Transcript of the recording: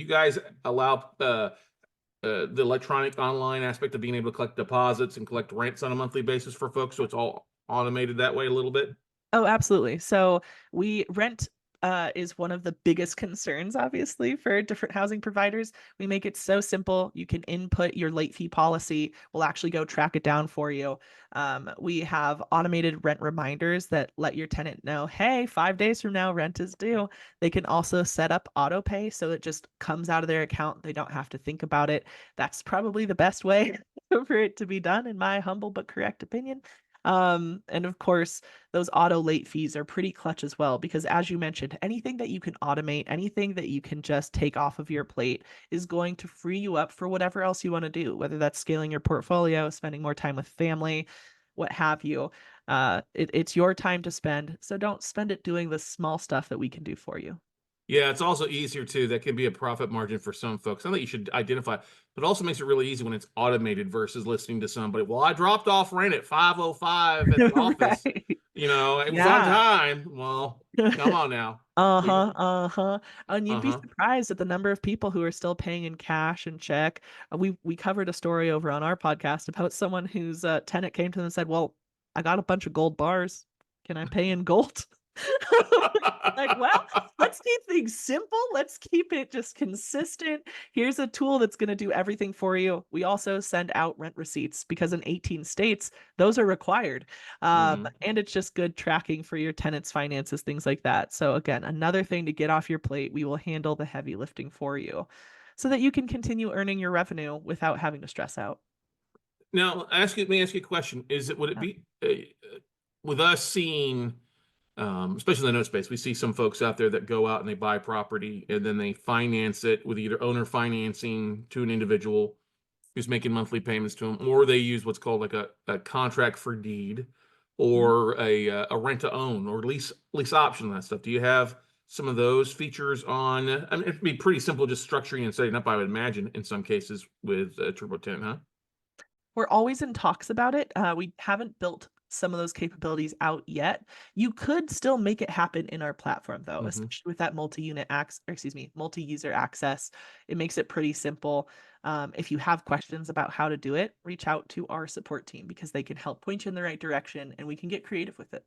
You guys allow the electronic online aspect of being able to collect deposits and collect rents on a monthly basis for folks, so it's all automated that way a little bit? Oh, absolutely. So we rent is one of the biggest concerns, obviously, for different housing providers. We make it so simple. You can input your late fee policy. We'll actually go track it down for you. We have automated rent reminders that let your tenant know, hey, 5 days from now, rent is due. They can also set up auto pay so it just comes out of their account. They don't have to think about it. That's probably the best way for it to be done, in my humble but correct opinion. And of course, those auto late fees are pretty clutch as well, because as you mentioned, anything that you can automate, anything that you can just take off of your plate is going to free you up for whatever else you want to do, whether that's scaling your portfolio, spending more time with family, what have you. It's your time to spend, so don't spend it doing the small stuff that we can do for you. Yeah, it's also easier too. That can be a profit margin for some folks. I think you should identify, but it also makes it really easy when it's automated versus listening to somebody. Well, I dropped off rent at 5:05 at the office. Right. It was on Yeah. time. Well, come on now. We Uh-huh, uh-huh, and you'd be uh-huh. surprised at the number of people who are still paying in cash and check. We covered a story over on our podcast about someone whose, tenant came to them and said, "Well, I got a bunch of gold bars. Can I pay in gold?" Like, well, let's keep things simple. Let's keep it just consistent. Here's a tool that's going to do everything for you. We also send out rent receipts because in 18 states, those are required. Mhm. And it's just good tracking for your tenants' finances, things like that. So, again, another thing to get off your plate. We will handle the heavy lifting for you so that you can continue earning your revenue without having to stress out. Now, let me ask you a question. Would it Yeah. be with us seeing, especially in the note space, we see some folks out there that go out and they buy property and then they finance it with either owner financing to an individual who's making monthly payments to them, or they use what's called like a contract for deed Mhm. or a rent to own or lease option and that stuff. Do you have some of those features on? I mean, it'd be pretty simple just structuring and setting up, I would imagine, in some cases with Turbo 10, huh? We're always in talks about it. We haven't built some of those capabilities out yet. You could still make it happen in our platform though, Hmm. especially with that multi-user access. It makes it pretty simple. If you have questions about how to do it, reach out to our support team because they can help point you in the right direction and we can get creative with it.